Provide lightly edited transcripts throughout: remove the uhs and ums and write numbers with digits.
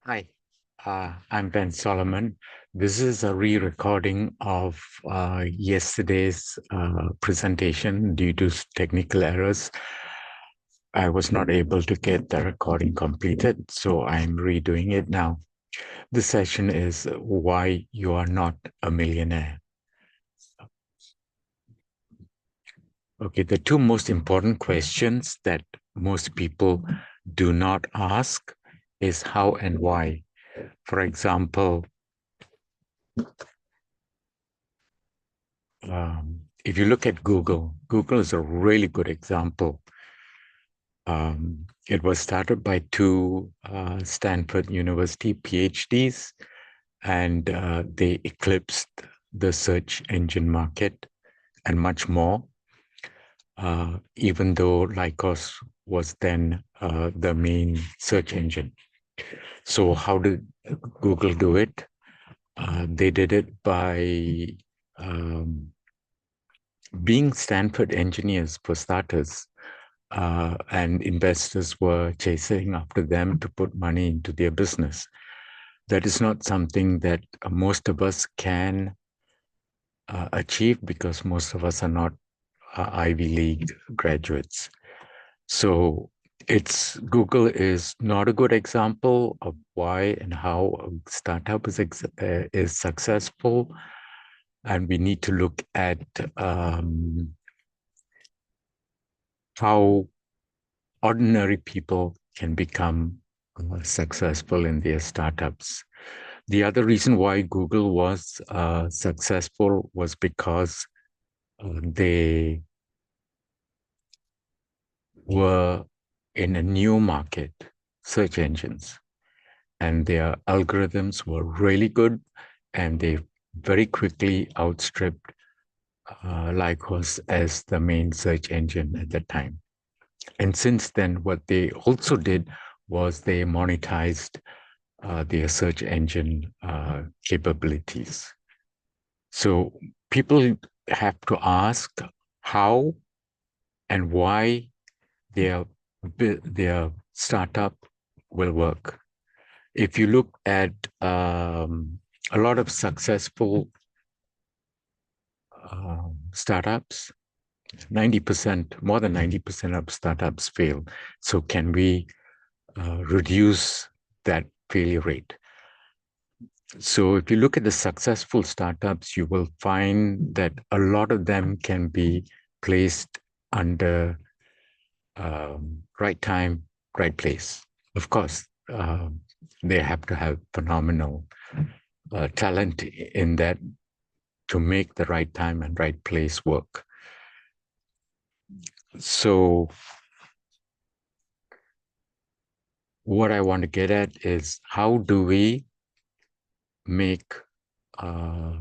Hi, I'm Ben Solomon. This is a re-recording of yesterday's presentation due to technical errors. I was not able to get the recording completed, so I'm redoing it now. This session is why you are not a millionaire. Okay, the two most important questions that most people do not ask is how and why. For example, if you look at Google, Google is a really good example. It was started by two Stanford University PhDs, and they eclipsed the search engine market and much more, even though Lycos was then the main search engine. So how did Google do it? They did it by um, being Stanford engineers, for starters, and investors were chasing after them to put money into their business. That is not something that most of us can achieve because most of us are not Ivy League graduates. So Google is not a good example of why and how a startup is successful, and we need to look at how ordinary people can become successful in their startups. The other reason why Google was successful was because they were in a new market, search engines, and their algorithms were really good, and they very quickly outstripped Lycos as the main search engine at the time. And since then, what they also did was they monetized their search engine capabilities. So people have to ask how and why their their startup will work. If you look at a lot of successful startups, 90%, more than 90% of startups fail. So can we reduce that failure rate? So if you look at the successful startups, you will find that a lot of them can be placed under right time, right place. Of course, they have to have phenomenal talent in that to make the right time and right place work. So what I want to get at is how do we make uh,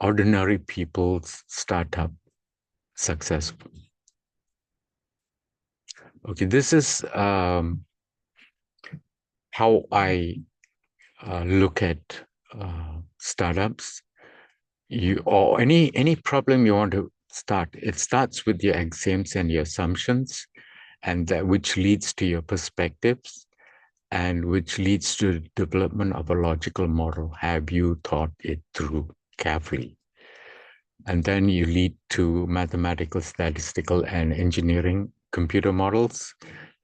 ordinary people's startup successful? Okay, this is how I look at startups. Or any problem you want to start, it starts with your axioms and your assumptions, and that which leads to your perspectives, and which leads to the development of a logical model. Have you thought it through carefully? And then you lead to mathematical, statistical, and engineering computer models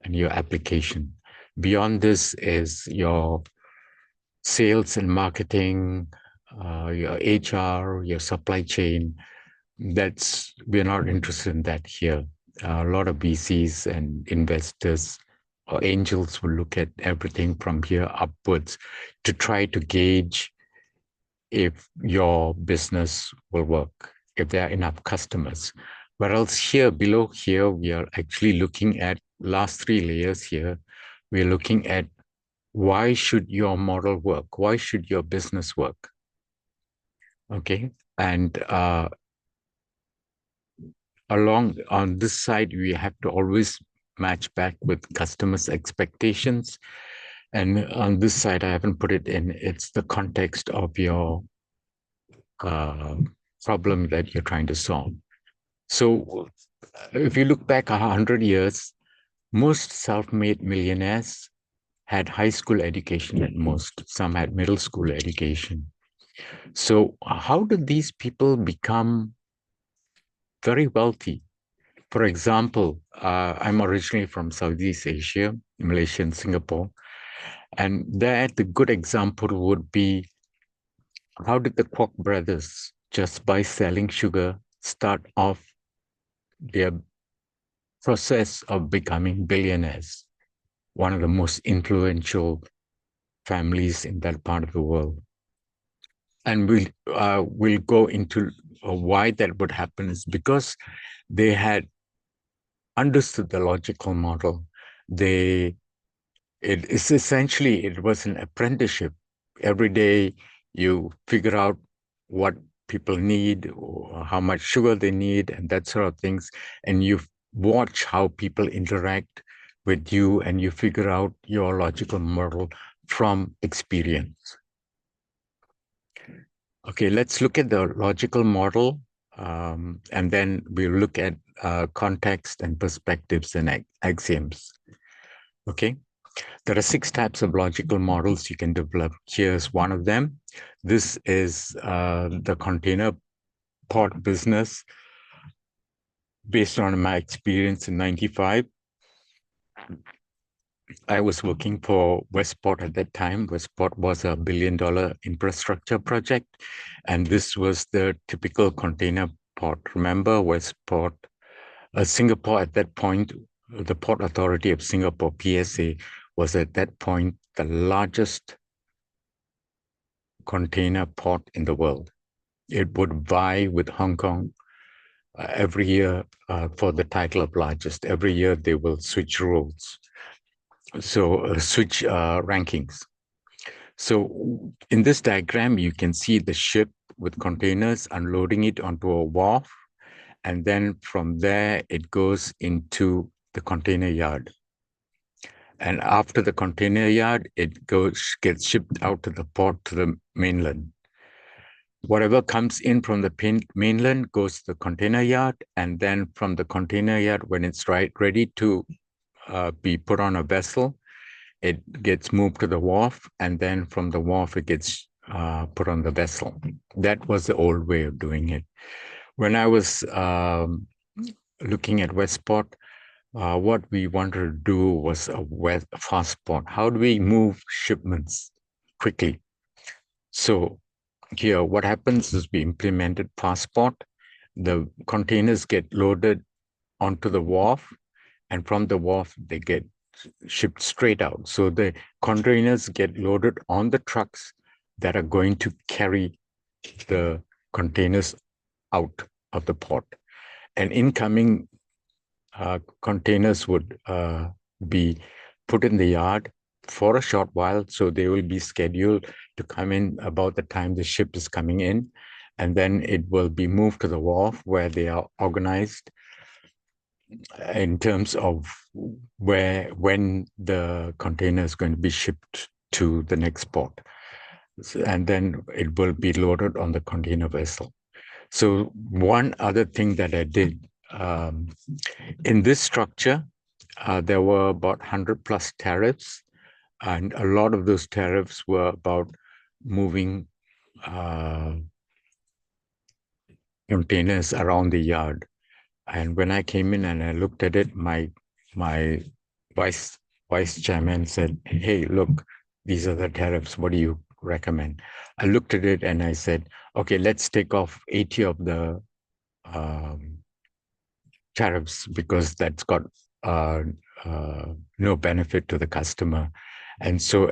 and your application. Beyond this is your sales and marketing, your HR, your supply chain. We're not interested in that here. A lot of VCs and investors or angels will look at everything from here upwards to try to gauge if your business will work, if there are enough customers. Whereas here, below here, we are actually looking at last three layers here. We're looking at why should your model work? Why should your business work? Okay. And along on this side, we have to always match back with customers' expectations. And on this side, I haven't put it in, it's the context of your problem that you're trying to solve. So if you look back 100 years, most self-made millionaires had high school education at most. Some had middle school education. So how did these people become very wealthy? For example, I'm originally from Southeast Asia, Malaysia and Singapore. And there, the good example would be, how did the Kwok brothers, just by selling sugar, start off their process of becoming billionaires? One of the most influential families in that part of the world. And we'll go into why that would happen is because they had understood the logical model. It was an apprenticeship. Every day you figure out what people need, or how much sugar they need, and that sort of things. And you watch how people interact with you, and you figure out your logical model from experience. Okay, let's look at the logical model, and then we'll look at context and perspectives and axioms. Okay, there are 6 types of logical models you can develop. Here's one of them. This is the container port business based on my experience in 95. I was working for Westport at that time. Westport was a $1 billion infrastructure project, and this was the typical container port. Remember, Westport, Singapore at that point, the Port Authority of Singapore, PSA, was at that point the largest container port in the world. It would vie with Hong Kong every year for the title of largest. Every year they will switch roles. So switch rankings. So in this diagram, you can see the ship with containers unloading it onto a wharf. And then from there, it goes into the container yard. And after the container yard, it gets shipped out to the port, to the mainland. Whatever comes in from the mainland goes to the container yard. And then from the container yard, when it's ready to be put on a vessel, it gets moved to the wharf, and then from the wharf, it gets put on the vessel. That was the old way of doing it. When I was looking at Westport, what we wanted to do was a fast port. How do we move shipments quickly? So here, what happens is we implemented passport. The containers get loaded onto the wharf, and from the wharf, they get shipped straight out. So the containers get loaded on the trucks that are going to carry the containers out of the port. And incoming containers would be put in the yard for a short while. So they will be scheduled to come in about the time the ship is coming in. And then it will be moved to the wharf where they are organized in terms of when the container is going to be shipped to the next port. And then it will be loaded on the container vessel. So one other thing that I did, in this structure, there were about 100 plus tariffs, and a lot of those tariffs were about moving containers around the yard. And when I came in and I looked at it, my vice chairman said, "Hey, look, these are the tariffs. What do you recommend?" I looked at it and I said, "Okay, let's take off 80 of the tariffs because that's got no benefit to the customer." And so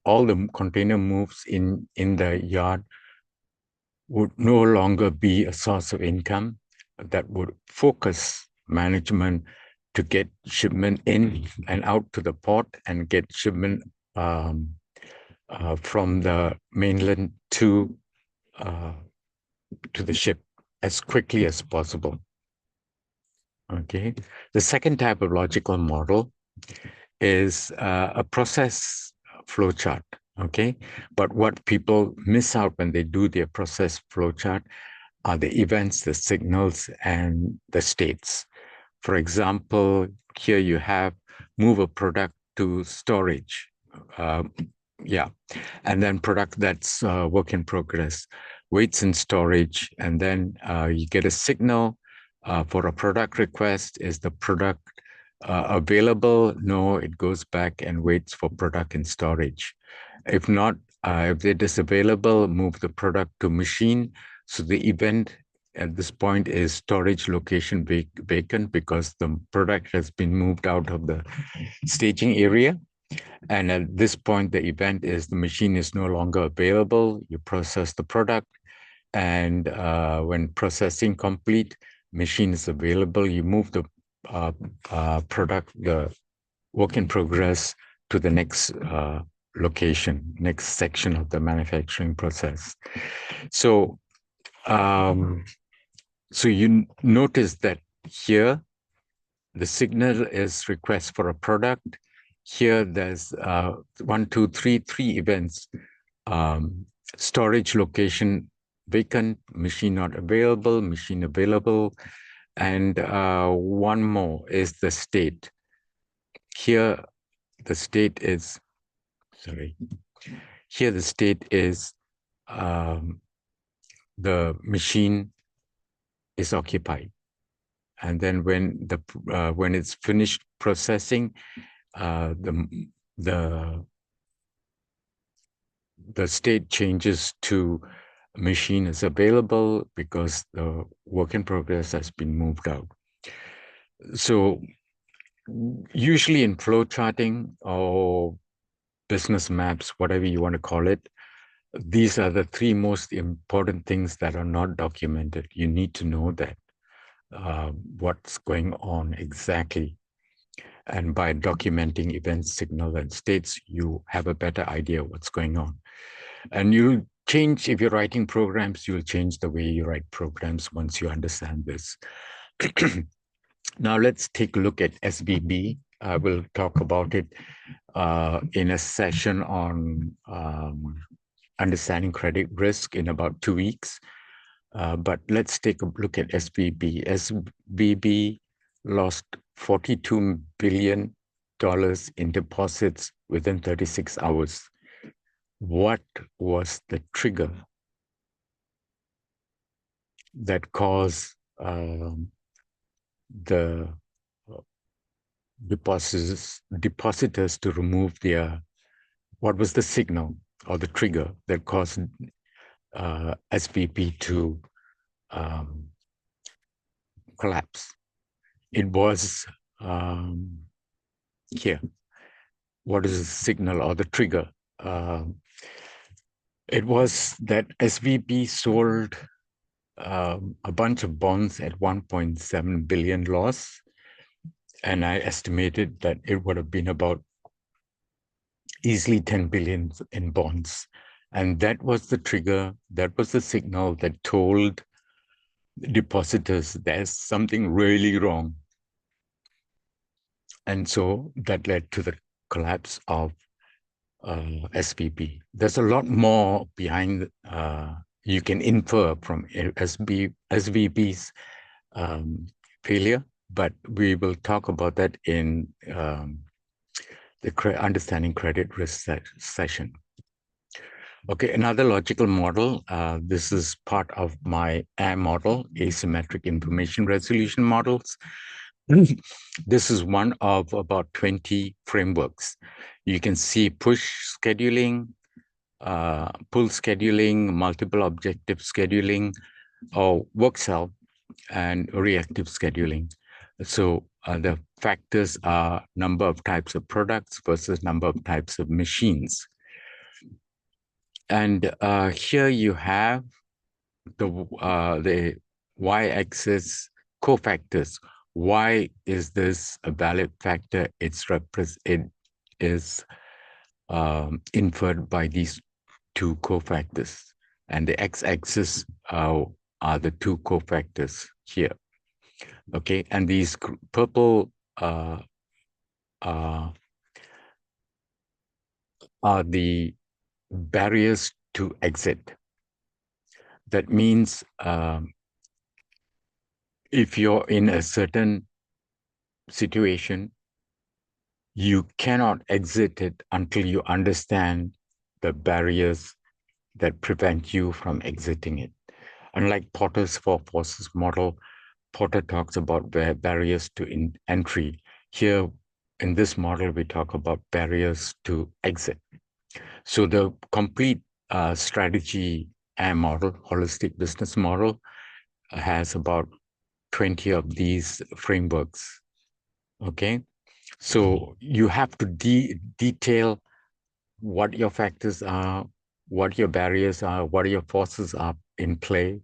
all the container moves in the yard would no longer be a source of income. That would focus management to get shipment in and out to the port and get shipment from the mainland to the ship as quickly as possible. Okay. The second type of logical model is a process flowchart. Okay. But what people miss out when they do their process flowchart are the events, the signals, and the states. For example, here you have move a product to storage. uh, yeah, and then product that's work in progress, waits in storage, and then you get a signal for a product request. Is the product available? No, it goes back and waits for product in storage. If not, if it is available, move the product to machine. So the event at this point is storage location vacant because the product has been moved out of the staging area. And at this point, the event is the machine is no longer available. You process the product, and when processing complete, machine is available. You move the product, the work in progress, to the next location, next section of the manufacturing process. So, so you notice that here the signal is request for a product. Here there's one, two, three events. Storage location vacant, machine not available, machine available. And one more is the state. Here the state is, sorry, here the state is the machine is occupied. And then when it's finished processing, the state changes to machine is available because the work in progress has been moved out. So usually in flow charting or business maps, whatever you want to call it, these are the three most important things that are not documented. You need to know that what's going on exactly. And by documenting events, signal, and states, you have a better idea what's going on. And you'll change, if you're writing programs, you'll change the way you write programs once you understand this. Now let's take a look at SBB. I will talk about it in a session on understanding credit risk in about 2 weeks. But let's take a look at SBB. SBB lost $42 billion in deposits within 36 hours. What was the trigger that caused the depositors to remove their, what was the signal or the trigger that caused SVP to collapse? It was here. What is the signal or the trigger? It was that SVP sold a bunch of bonds at 1.7 billion loss. And I estimated that it would have been about easily 10 billion in bonds. And that was the trigger, that was the signal that told depositors there's something really wrong. And so that led to the collapse of SVP. There's a lot more behind, you can infer from SVP's failure, but we will talk about that in the understanding credit risk session. Okay, another logical model. This is part of my AM model, asymmetric information resolution models. This is one of about 20 frameworks. You can see push scheduling, pull scheduling, multiple objective scheduling, or work cell, and reactive scheduling. So the factors are number of types of products versus number of types of machines. And here you have the y-axis cofactors. Why is this a valid factor? It is inferred by these two cofactors. And the x-axis are the two cofactors here. Okay, and these purple are the barriers to exit. That means if you're in a certain situation, you cannot exit it until you understand the barriers that prevent you from exiting it. Unlike Porter's four forces model, Porter talks about barriers to entry. Here, in this model, we talk about barriers to exit. So the complete strategy model, holistic business model, has about 20 of these frameworks. Okay. So you have to detail what your factors are, what your barriers are, what your forces are in play,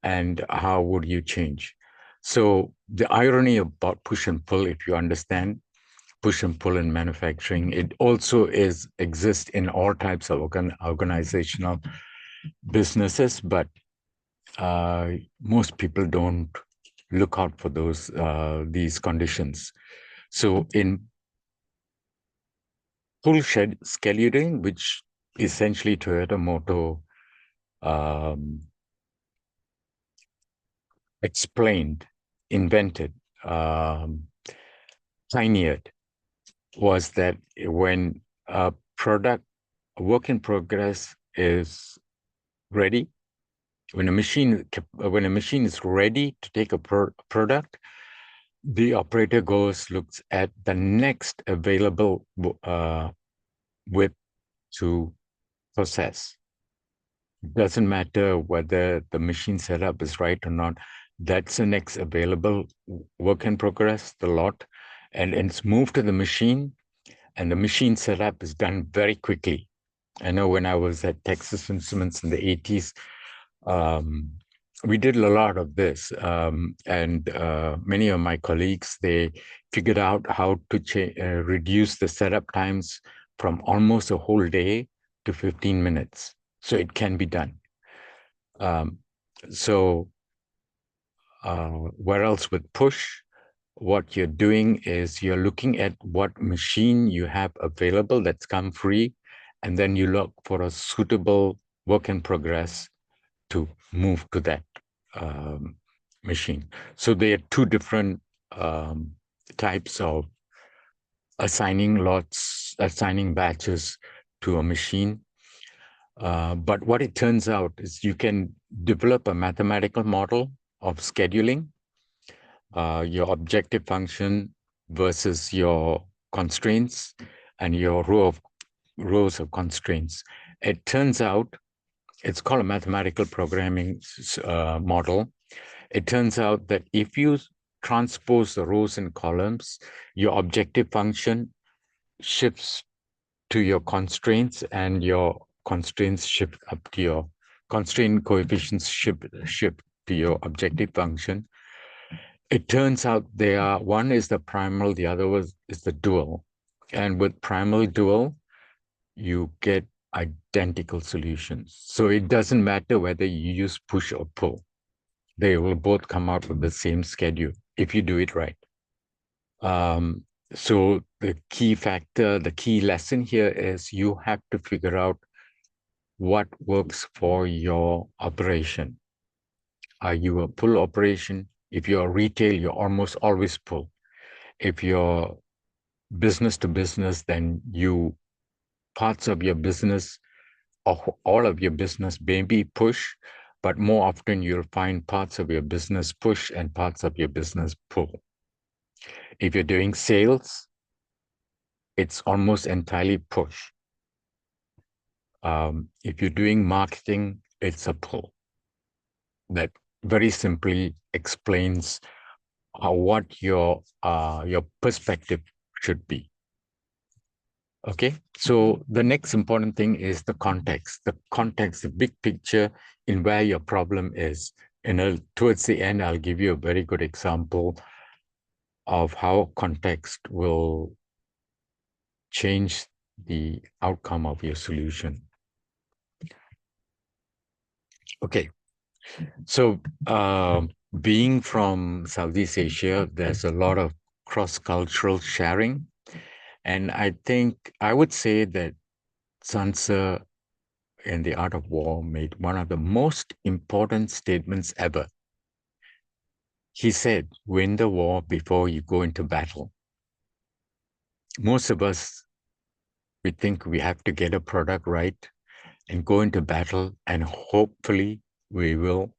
and how would you change. So the irony about push and pull, if you understand push and pull in manufacturing, it also exists in all types of organizational businesses, but most people don't look out for these conditions. So in pull scheduling, which essentially Toyota Motor explained, invented, pioneered, was that when a product, a work in progress is ready, when a machine is ready to take a product, the operator looks at the next available width to process. It doesn't matter whether the machine setup is right or not. That's the next available work in progress, the lot, and it's moved to the machine, and the machine setup is done very quickly. I know when I was at Texas Instruments in the 80s, we did a lot of this. And many of my colleagues, they figured out how to reduce the setup times from almost a whole day to 15 minutes. So it can be done. So where else with push? What you're doing is you're looking at what machine you have available that's come free, and then you look for a suitable work in progress to move to that machine. So there are two different types of assigning batches to a machine. But what it turns out is you can develop a mathematical model of scheduling, your objective function versus your constraints and your rows of constraints. It turns out it's called a mathematical programming model. It turns out that if you transpose the rows and columns, your objective function shifts to your constraints, and your constraints shift up to your constraint coefficients shift to your objective function. It turns out one is the primal, the other is the dual. And with primal dual, you get identical solutions. So it doesn't matter whether you use push or pull. They will both come out with the same schedule if you do it right. So the key lesson here is you have to figure out what works for your operation. Are you a pull operation? If you're retail, you're almost always pull. If you're business to business, then parts of your business, or all of your business may be push, but more often you'll find parts of your business push and parts of your business pull. If you're doing sales, it's almost entirely push. If you're doing marketing, it's a pull. That very simply explains what your perspective should be. Okay, so the next important thing is the context, the big picture in where your problem is. And towards the end, I'll give you a very good example of how context will change the outcome of your solution. Okay, so being from Southeast Asia, there's a lot of cross-cultural sharing. And I would say that Sun Tzu in The Art of War made one of the most important statements ever. He said, win the war before you go into battle. Most of us, we think we have to get a product right and go into battle, and hopefully we will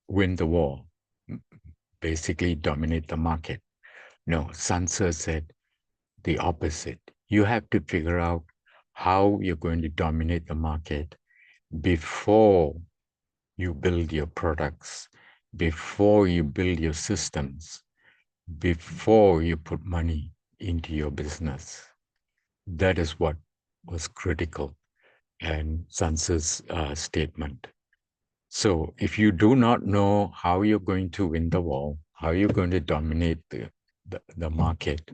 win the war, basically dominate the market. No, Sansa said the opposite. You have to figure out how you're going to dominate the market before you build your products, before you build your systems, before you put money into your business. That is what was critical in Sansa's statement. So if you do not know how you're going to win the war, how you're going to dominate the market,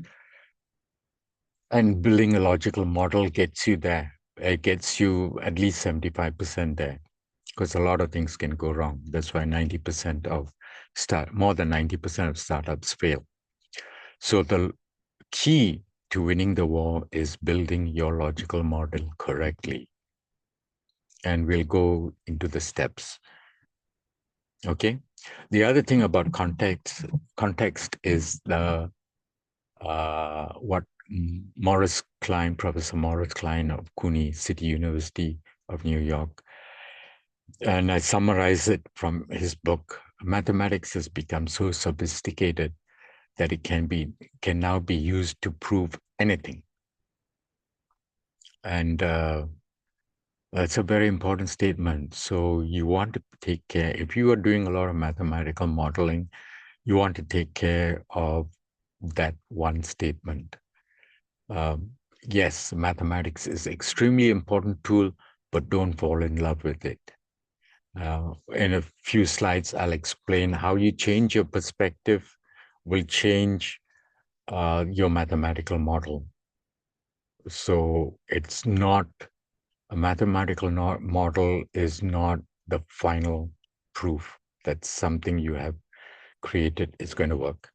and building a logical model gets you there. It gets you at least 75% there, because a lot of things can go wrong. That's why 90% of more than 90% of startups fail. So the key to winning the war is building your logical model correctly. And we'll go into the steps. Okay. The other thing about context is the what Professor Morris Klein of CUNY, City University of New York, and I summarize it from his book. Mathematics has become so sophisticated that it can now be used to prove anything, and that's a very important statement. So you want to take care, if you are doing a lot of mathematical modeling, you want to take care of that one statement. Yes, mathematics is an extremely important tool, but don't fall in love with it. In a few slides, I'll explain how you change your perspective will change your mathematical model. So it's not, a mathematical model is not the final proof that something you have created is going to work.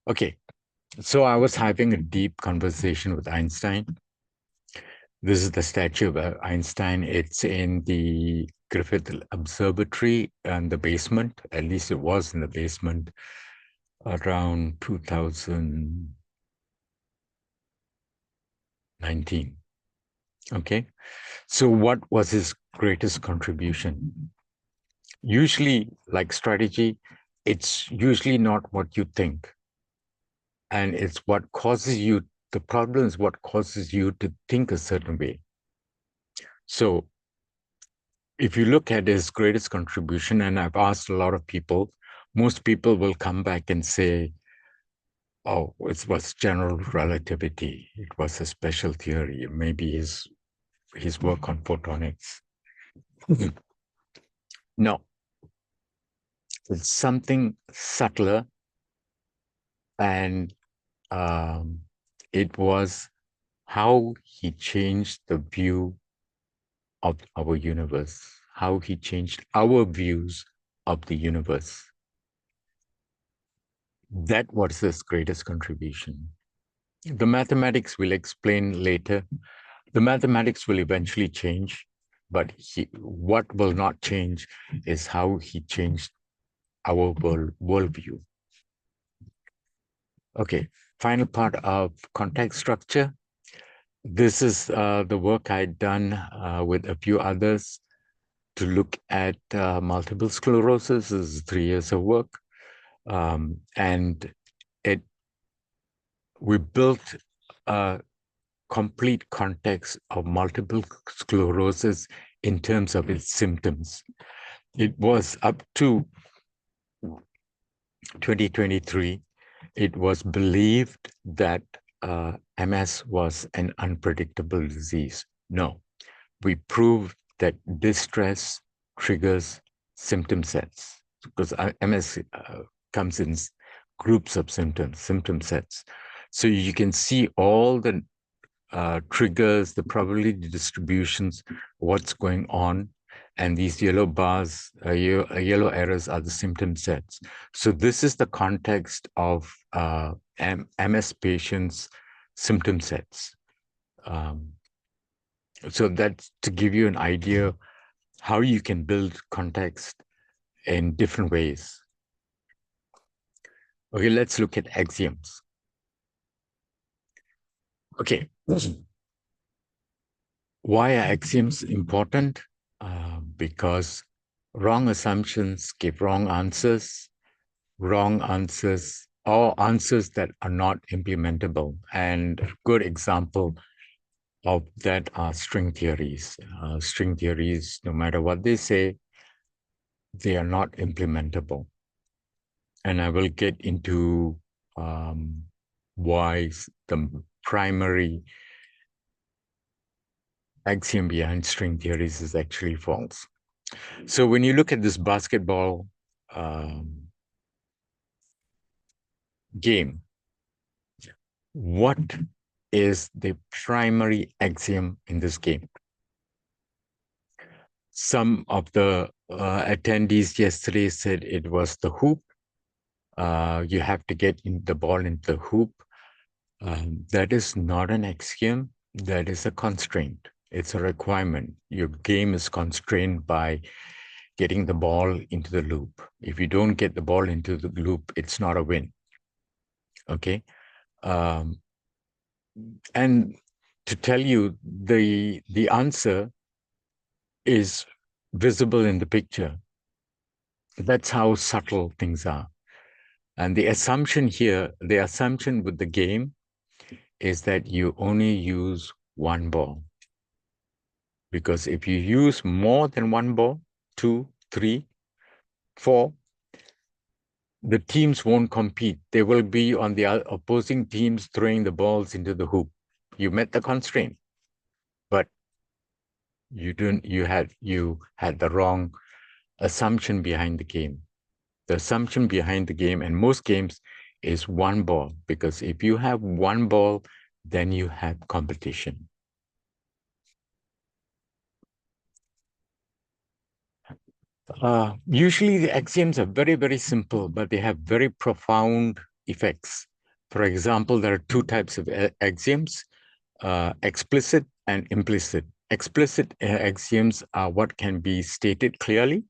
Okay, so I was having a deep conversation with Einstein. This is the statue of Einstein. It's in the Griffith Observatory in the basement. At least it was in the basement around 2019. Okay. So what was his greatest contribution? Usually, like strategy, it's usually not what you think. And it's what causes you, the problem is what causes you to think a certain way. So if you look at his greatest contribution, and I've asked a lot of people, most people will come back and say, oh, it was general relativity. It was a special theory. Maybe his work on photonics. No, it's something subtler, and it was how he changed the view of our universe, how he changed our views of the universe. That was his greatest contribution. The mathematics we'll explain later. The mathematics will eventually change, but what will not change is how he changed our worldview. Okay, final part of context structure. This is the work I'd done with a few others to look at multiple sclerosis. This is 3 years of work. And we built a complete context of multiple sclerosis in terms of its symptoms. It was up to 2023, it was believed that MS was an unpredictable disease. No, we proved that distress triggers symptom sets, because MS comes in groups of symptom sets. So you can see all the triggers, the probability distributions, what's going on. And these yellow bars, yellow arrows are the symptom sets. So this is the context of MS patients' symptom sets. So that's to give you an idea how you can build context in different ways. Okay, let's look at axioms. Okay. Why are axioms important? Because wrong assumptions give wrong answers, or answers that are not implementable. And a good example of that are string theories. String theories, no matter what they say, they are not implementable. And I will get into why the primary axiom behind string theories is actually false. So when you look at this basketball game, what is the primary axiom in this game? Some of the attendees yesterday said it was the hoop. You have to get the ball into the hoop. That is not an axiom. That is a constraint. It's a requirement. Your game is constrained by getting the ball into the loop. If you don't get the ball into the loop, it's not a win. Okay. Um, and to tell you, the answer is visible in the picture. That's how subtle things are. And the assumption here, the assumption with the game is that you only use one ball. Because if you use more than one ball, 2, 3, 4, the teams won't compete. They will be on the opposing teams throwing the balls into the hoop. You met the constraint, but you had the wrong assumption behind the game. The assumption behind the game, and most games, is one ball, because if you have one ball, then you have competition. Usually the axioms are very, very simple, but they have very profound effects. For example, there are two types of axioms, explicit and implicit. Explicit axioms are what can be stated clearly.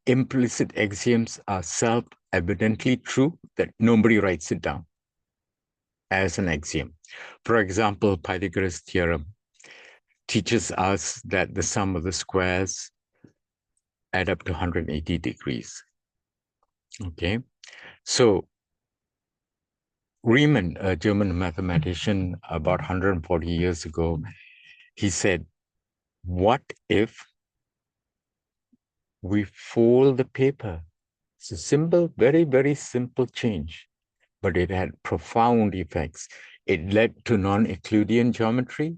Implicit axioms are self-evidently true, that nobody writes it down as an axiom. For example, Pythagoras' theorem teaches us that the sum of the squares add up to 180 degrees. Okay, so Riemann, a German mathematician about 140 years ago, he said, what if we fold the paper? It's a simple, very, very simple change, but it had profound effects. It led to non-Euclidean geometry,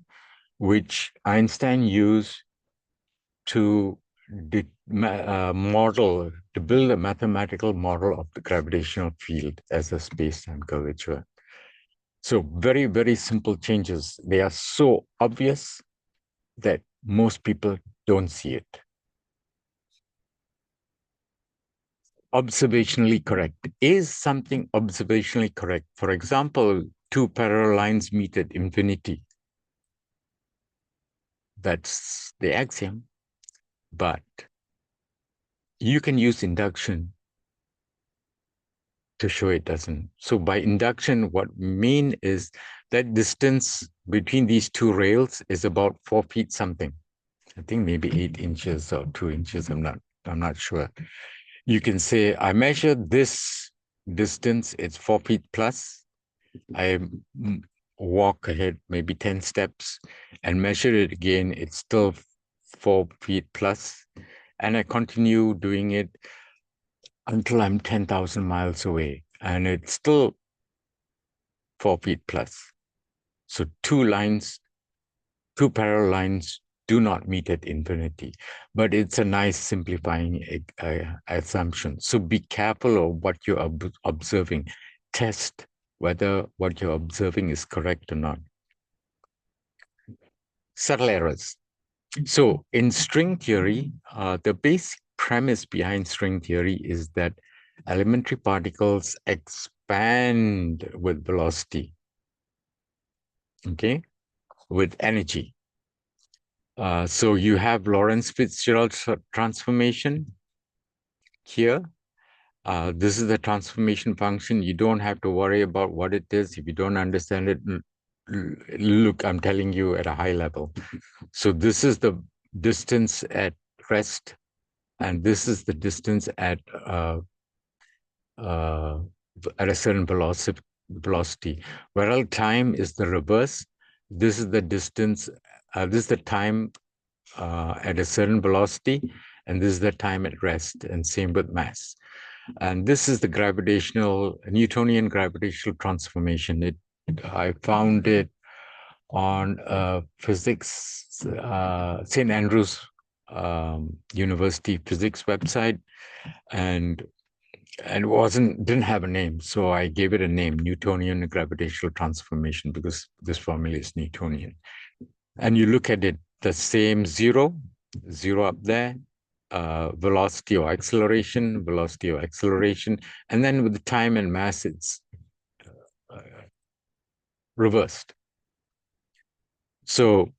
which Einstein used to build a mathematical model of the gravitational field as a space-time curvature. So very, very simple changes. They are so obvious that most people don't see it. Observationally correct. Is something observationally correct? For example, two parallel lines meet at infinity. That's the axiom. But you can use induction to show it doesn't. So by induction, what we mean is that distance between these two rails is about 4 feet something. I think maybe 8 inches or 2 inches. I'm not sure. You can say, I measured this distance, it's 4 feet plus. I walk ahead maybe 10 steps and measure it again, it's still 4 feet plus. And I continue doing it until I'm 10,000 miles away, and it's still 4 feet plus. So two parallel lines do not meet at infinity, but it's a nice simplifying assumption. So be careful of what you're observing. Test whether what you're observing is correct or not. Subtle errors. So in string theory, the basic premise behind string theory is that elementary particles expand with velocity, okay, with energy. So you have Lorentz Fitzgerald transformation here. This is the transformation function. You don't have to worry about what it is if you don't understand it. look, I'm telling you at a high level. So this is the distance at rest, and this is the distance uh, at a certain velocity. Whereas time is the reverse. This is the distance. This is the time at a certain velocity, and this is the time at rest. And same with mass. And this is the Newtonian gravitational transformation. I found it on physics, St. Andrews University physics website, and didn't have a name, so I gave it a name, Newtonian gravitational transformation, because this formula is Newtonian. And you look at it, the same zero up there, velocity or acceleration, and then with the time and mass, it's uh, reversed. So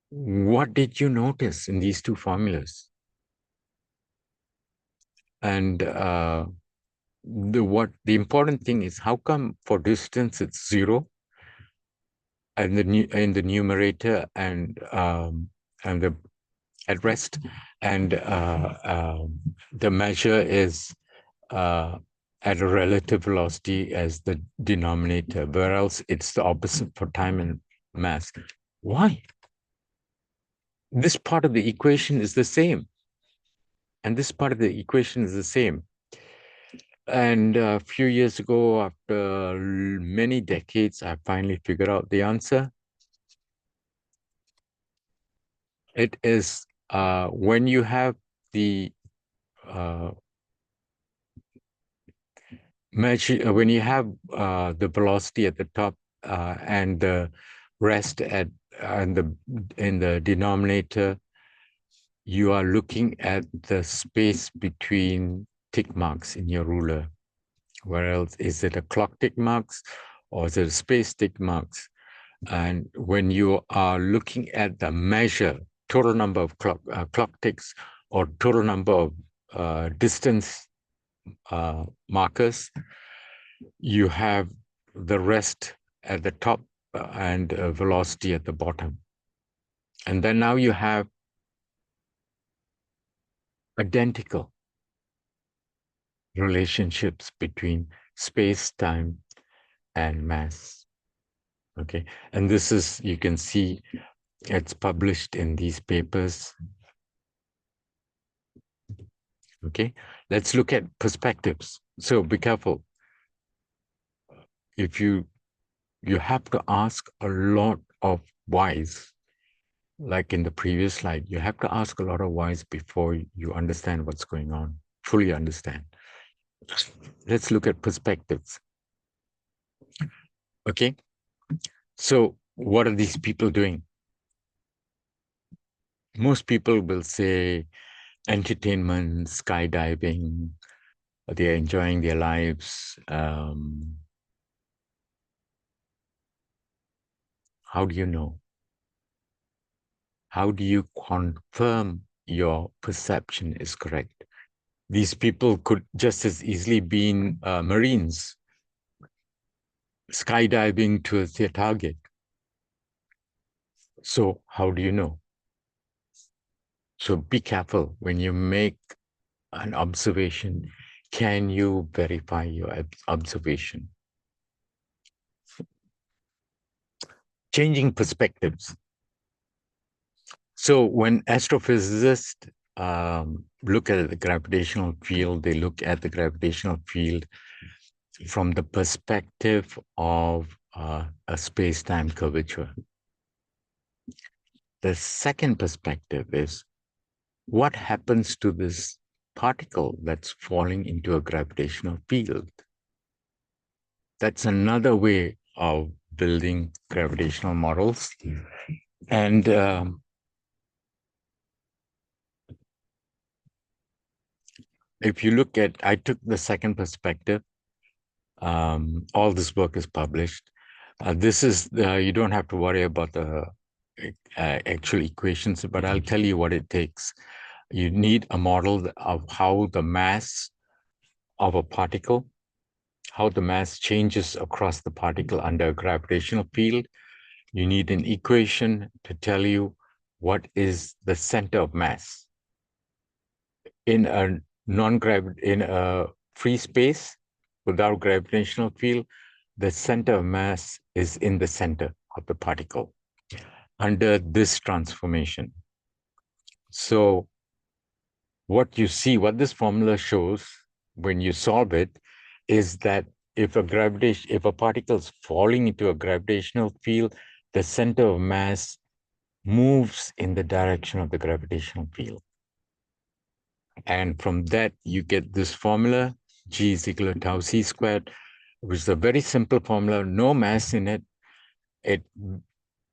what did you notice in these two formulas? And the important thing is, how come for distance it's zero, and in the numerator, and the at rest, and the measure is at a relative velocity as the denominator, whereas it's the opposite for time and mass. Why? This part of the equation is the same, and this part of the equation is the same. And a few years ago, after many decades, I finally figured out the answer. It is when you have the measure, when you have the velocity at the top and the rest at in the denominator, you are looking at the space between tick marks in your ruler. Where else is it a clock tick marks, or is it a space tick marks? And when you are looking at the measure, total number of clock ticks, or total number of distance markers, you have the rest at the top and velocity at the bottom. And then now you have identical relationships between space, time, and mass. Okay, and this is, you can see, it's published in these papers. Okay, let's look at perspectives. So be careful. If you have to ask a lot of whys, like in the previous slide, you have to ask a lot of whys before you understand what's going on, fully understand. Let's look at perspectives. Okay, so what are these people doing? Most people will say entertainment, skydiving, they're enjoying their lives. How do you know? How do you confirm your perception is correct? These people could just as easily be Marines skydiving towards their target. So how do you know? So be careful when you make an observation. Can you verify your observation? Changing perspectives. So when astrophysicists look at the gravitational field, they look at the gravitational field from the perspective of a space-time curvature. The second perspective is, what happens to this particle that's falling into a gravitational field? That's another way of building gravitational models. And if you look at, I took the second perspective. All this work is published. This is, you don't have to worry about the actual equations, but I'll tell you what it takes. You need a model of how the mass of a particle how the mass changes across the particle under a gravitational field, you need an equation to tell you what is the center of mass. In a in a free space without gravitational field, the center of mass is in the center of the particle under this transformation. So what you see, what this formula shows when you solve it, is that if a particle is falling into a gravitational field, the center of mass moves in the direction of the gravitational field. And from that, you get this formula, G is equal to tau C squared, which is a very simple formula, no mass in it. It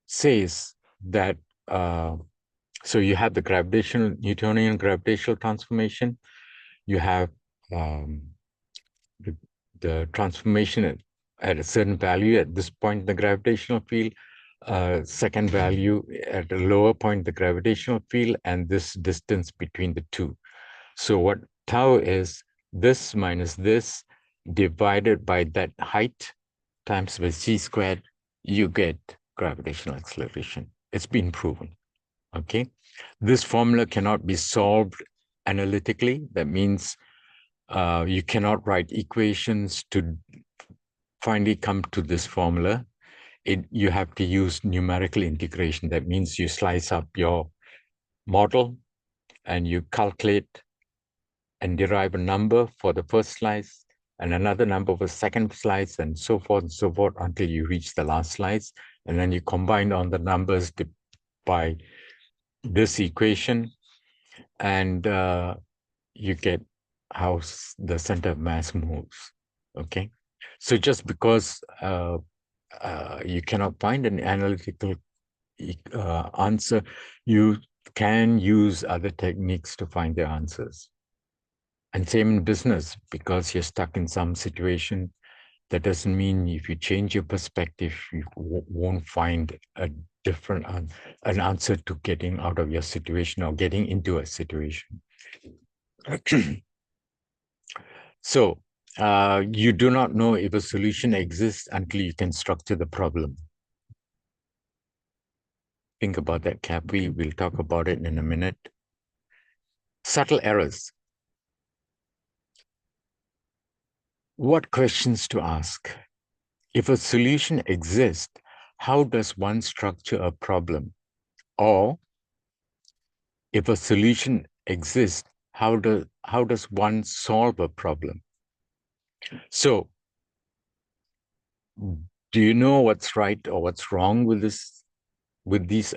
says that, so you have the Newtonian gravitational transformation, you have the transformation at a certain value at this point in the gravitational field, second value at a lower point, the gravitational field, and this distance between the two. So what tau is this minus this divided by that height times by c squared, you get gravitational acceleration. It's been proven, okay? This formula cannot be solved analytically. That means you cannot write equations to finally come to this formula. You have to use numerical integration. That means you slice up your model and you calculate and derive a number for the first slice and another number for the second slice and so forth until you reach the last slice. And then you combine on the numbers by this equation and you get how the center of mass moves, okay? So just because you cannot find an analytical answer, you can use other techniques to find the answers. And same in business, because you're stuck in some situation, that doesn't mean if you change your perspective, you won't find a different an answer to getting out of your situation or getting into a situation. So you do not know if a solution exists until you can structure the problem. Think about that carefully. We'll talk about it in a minute. Subtle errors. What questions to ask? If a solution exists, how does one structure a problem? Or if a solution exists, how does one solve a problem? So, do you know what's right or what's wrong with this,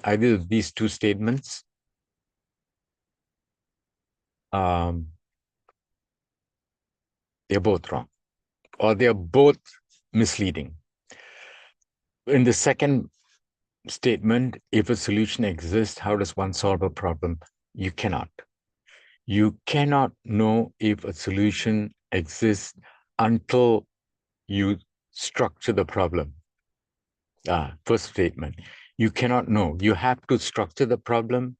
either of these two statements? They're both wrong, or they're both misleading. In the second statement, if a solution exists, how does one solve a problem? You cannot. You cannot know if a solution exists until you structure the problem. First statement, you cannot know. You have to structure the problem,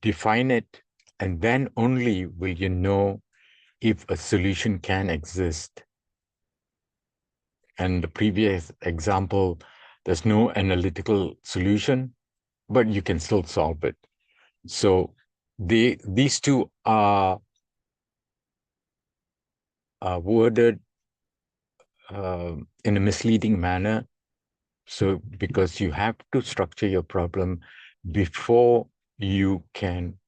define it, and then only will you know if a solution can exist. And the previous example, there's no analytical solution, but you can still solve it. So these two are worded in a misleading manner. So because you have to structure your problem before you can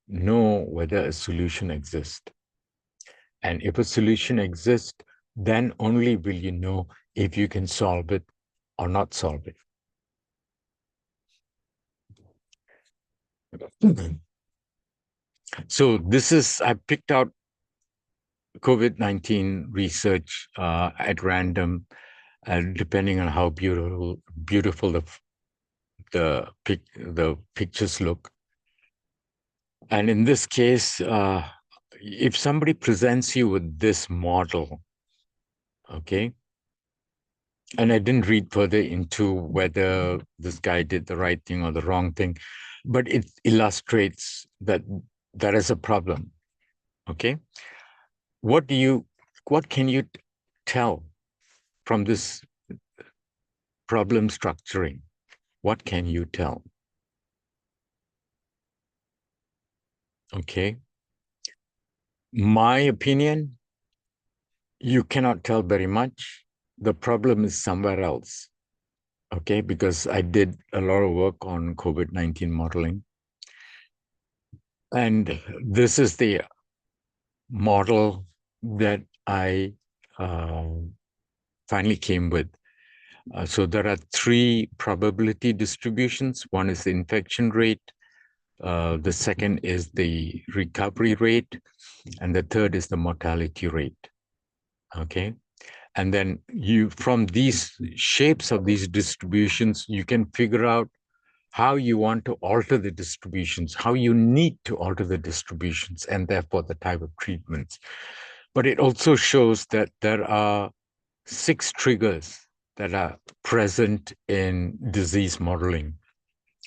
know whether a solution exists. And if a solution exists, then only will you know if you can solve it or not solve it. So this is, I picked out COVID-19 research at random, depending on how beautiful the pictures look. And in this case, if somebody presents you with this model, okay, and I didn't read further into whether this guy did the right thing or the wrong thing, but it illustrates that there is a problem, okay? What do you what can you tell from this problem structuring? What can you tell? Okay. My opinion, you cannot tell very much. The problem is somewhere else. Okay. Because I did a lot of work on COVID-19 modeling. And this is the model that I finally came with. So there are three probability distributions. One is the infection rate. The second is the recovery rate. And the third is the mortality rate. Okay. And then you, from these shapes of these distributions, you can figure out how you want to alter the distributions, how you need to alter the distributions, and therefore the type of treatments. But it also shows that there are 6 triggers that are present in disease modeling.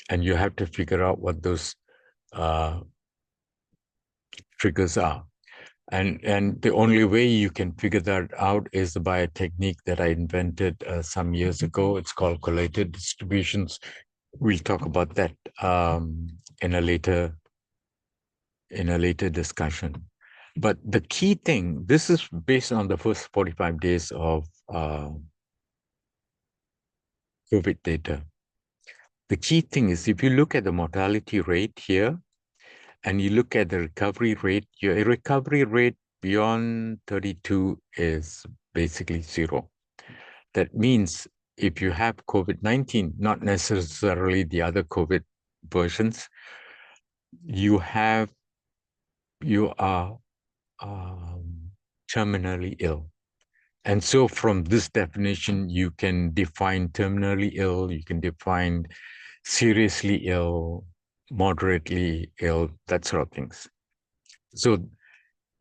And you have to figure out what those triggers are. And the only way you can figure that out is by a technique that I invented some years ago. It's called collated distributions. We'll talk about that in a later discussion. But the key thing, this is based on the first 45 days of COVID data. The key thing is if you look at the mortality rate here and you look at the recovery rate, your recovery rate beyond 32 is basically 0. That means if you have COVID-19, not necessarily the other COVID versions, you are terminally ill. And so from this definition, you can define terminally ill, you can define seriously ill, moderately ill, that sort of things. So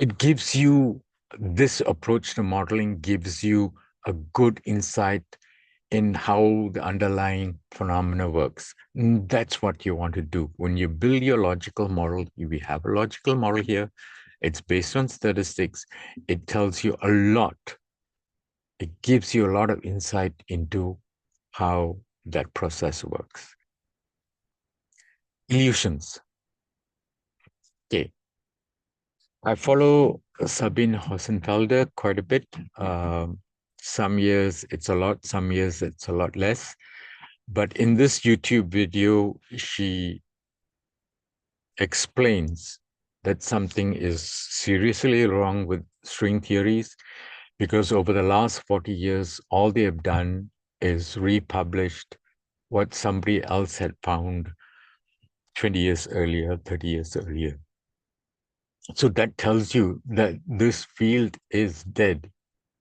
it gives you, this approach to modeling gives you a good insight in how the underlying phenomena works. And that's what you want to do. When you build your logical model, we have a logical model here. It's based on statistics. It tells you a lot. It gives you a lot of insight into how that process works. Illusions. Okay. I follow Sabine Hossenfelder quite a bit. Some years it's a lot, some years it's a lot less. But in this YouTube video, she explains that something is seriously wrong with string theories because over the last 40 years, all they have done is republished what somebody else had found 20 years earlier, 30 years earlier. So that tells you that this field is dead.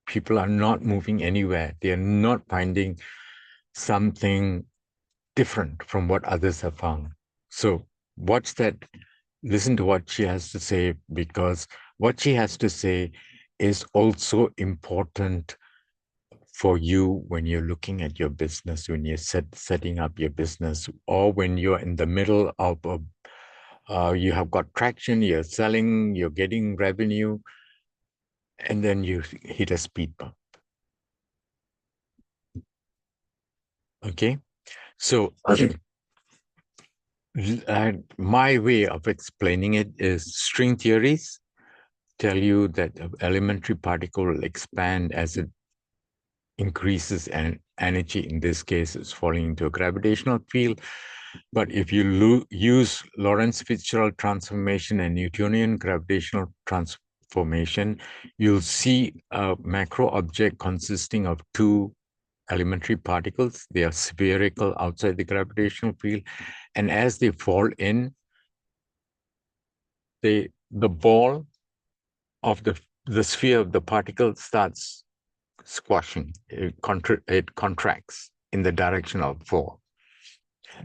People are not moving anywhere. They are not finding something different from what others have found. So watch that, listen to what she has to say, because what she has to say is also important for you when you're looking at your business, when you're setting up your business, or when you're in the middle of you have got traction, you're selling, you're getting revenue, and then you hit a speed bump. Okay, so my way of explaining it is string theories tell you that an elementary particle will expand as it increases and energy. In this case, it's falling into a gravitational field. But if you use Lorentz Fitzgerald transformation and Newtonian gravitational transformation, you'll see a macro object consisting of 2 elementary particles. They are spherical outside the gravitational field. And as they fall in, the ball of the sphere of the particle starts squashing. It contracts in the direction of fall.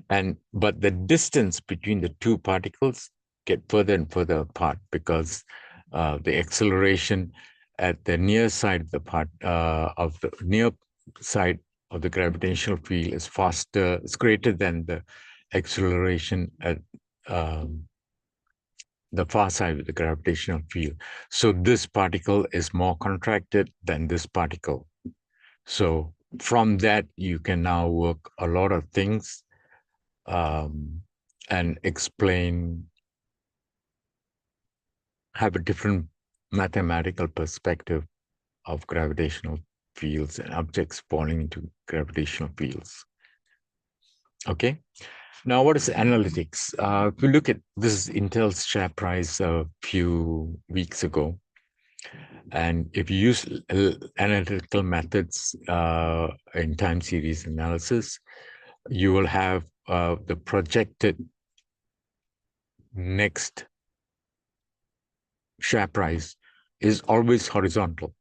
But the distance between the 2 particles get further and further apart because the acceleration at the near side of the near side of the gravitational field is faster, it's greater than the acceleration at the far side with the gravitational field. So this particle is more contracted than this particle. So from that, you can now work a lot of things and explain, have a different mathematical perspective of gravitational fields and objects falling into gravitational fields. Okay. Now, what is analytics? If you look at this is Intel's share price a few weeks ago, and if you use analytical methods in time series analysis, you will have the projected next share price is always horizontal,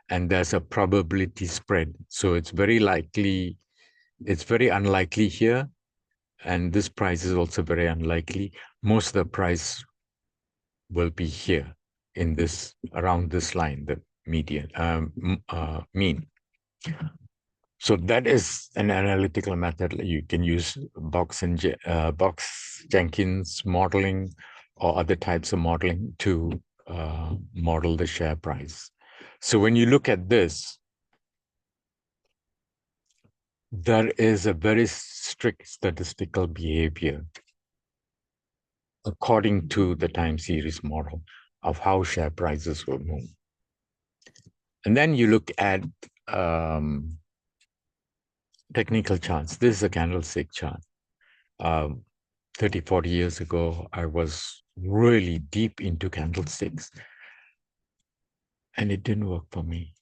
and there's a probability spread. So it's very likely, it's very unlikely here, and this price is also very unlikely. Most of the price will be here in this, around this line, the median, mean. So that is an analytical method. You can use Box-Jenkins modeling or other types of modeling to model the share price. So when you look at this, there is a very strict statistical behavior according to the time series model of how share prices will move. And then you look at technical charts. This is a candlestick chart. 30, 40 years ago, I was really deep into candlesticks, and it didn't work for me.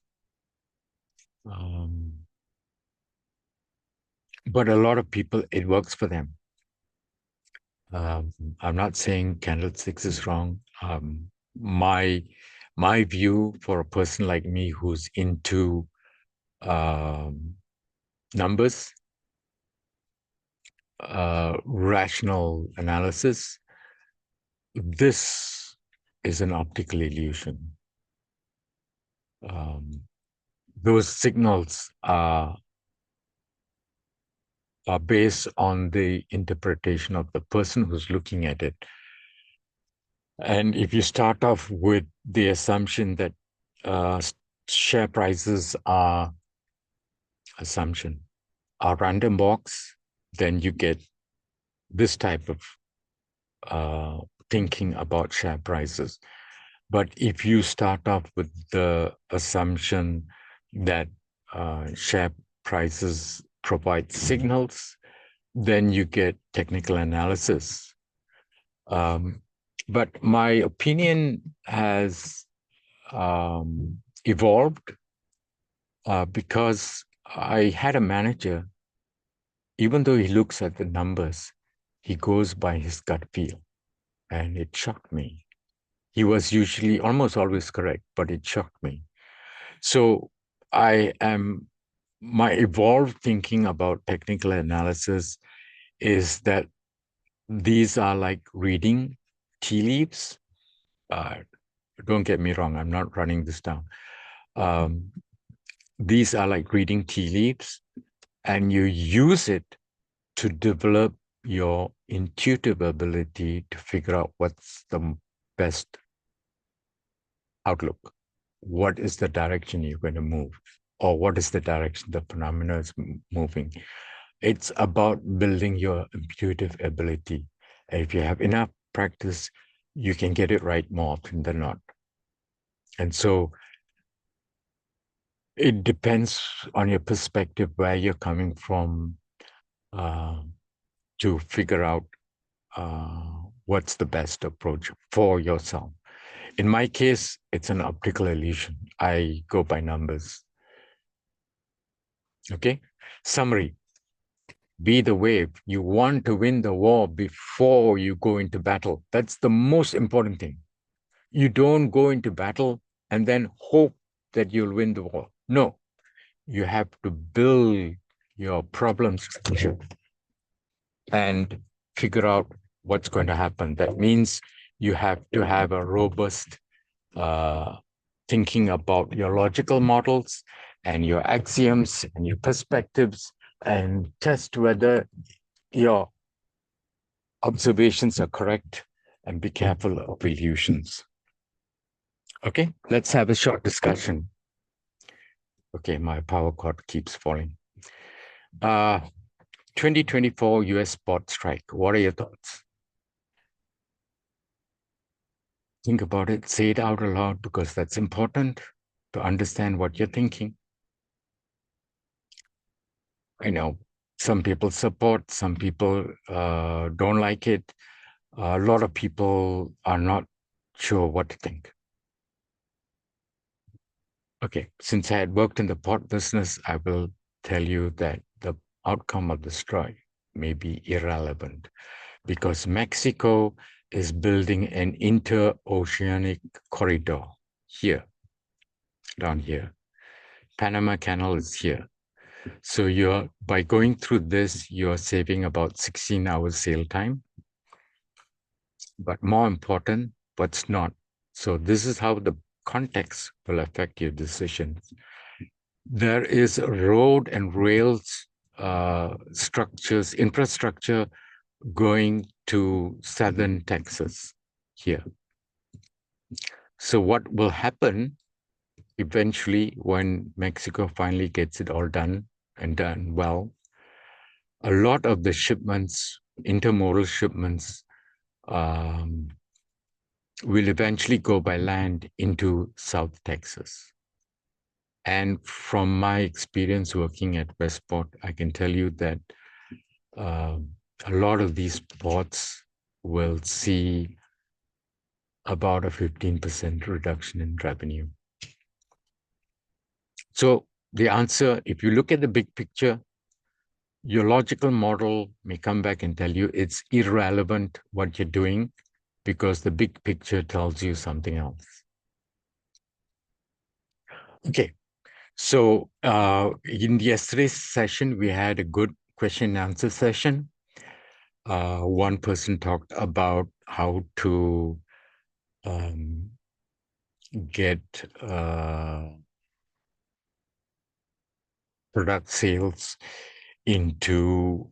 But a lot of people, it works for them. I'm not saying candlesticks is wrong. My view for a person like me who's into numbers, rational analysis, this is an optical illusion. Those signals are based on the interpretation of the person who's looking at it. And if you start off with the assumption that share prices are random box, then you get this type of thinking about share prices. But if you start off with the assumption that share prices provide signals, then you get technical analysis. But my opinion has evolved because I had a manager, even though he looks at the numbers, he goes by his gut feel. And it shocked me. He was usually almost always correct, but it shocked me. So my evolved thinking about technical analysis is that these are like reading tea leaves. Don't get me wrong, I'm not running this down. These are like reading tea leaves, and you use it to develop your intuitive ability to figure out what's the best outlook. What is the direction you're going to move? Or what is the direction the phenomena is moving? It's about building your intuitive ability. If you have enough practice, you can get it right more often than not. And so it depends on your perspective, where you're coming from, to figure out what's the best approach for yourself. In my case, it's an optical illusion. I go by numbers. Okay? Summary. Be the wave. You want to win the war before you go into battle. That's the most important thing. You don't go into battle and then hope that you'll win the war. No, you have to build your problem structure and figure out what's going to happen. That means you have to have a robust thinking about your logical models and your axioms and your perspectives, and test whether your observations are correct and be careful of illusions. Okay, let's have a short discussion. Okay, my power cord keeps falling. 2024 US spot strike. What are your thoughts? Think about it, say it out aloud because that's important to understand what you're thinking. I know some people support, some people don't like it. A lot of people are not sure what to think. Okay, since I had worked in the pot business, I will tell you that the outcome of the strike may be irrelevant because Mexico is building an interoceanic corridor here, down here. Panama Canal is here. So you're by going through this, you're saving about 16 hours sail time. But more important, what's not. So this is how the context will affect your decisions. There is road and rails structures, infrastructure going to southern Texas here. So what will happen eventually when Mexico finally gets it all done and done well? A lot of the shipments, intermodal shipments, will eventually go by land into South Texas. And from my experience working at Westport, I can tell you that a lot of these ports will see about a 15% reduction in revenue. So the answer, if you look at the big picture, your logical model may come back and tell you it's irrelevant what you're doing because the big picture tells you something else. Okay, so in yesterday's session, we had a good question and answer session. One person talked about how to get product sales into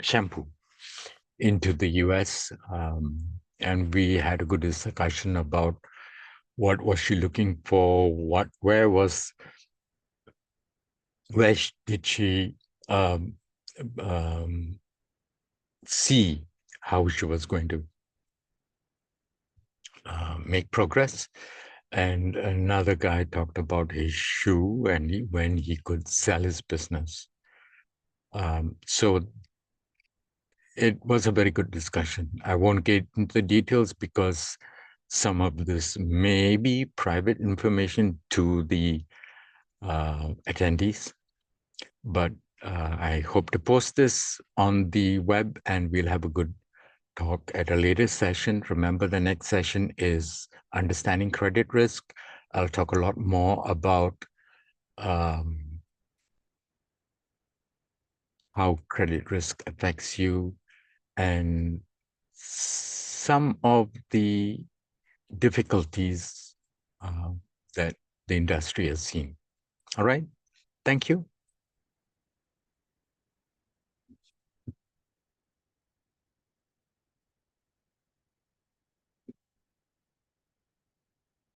shampoo into the US. And we had a good discussion about what was she looking for, where did she see how she was going to make progress. And another guy talked about his shoe and when he could sell his business. So it was a very good discussion. I won't get into the details because some of this may be private information to the attendees, but I hope to post this on the web and we'll have a good talk at a later session. Remember, the next session is understanding credit risk. I'll talk a lot more about how credit risk affects you and some of the difficulties that the industry has seen. All right. Thank you.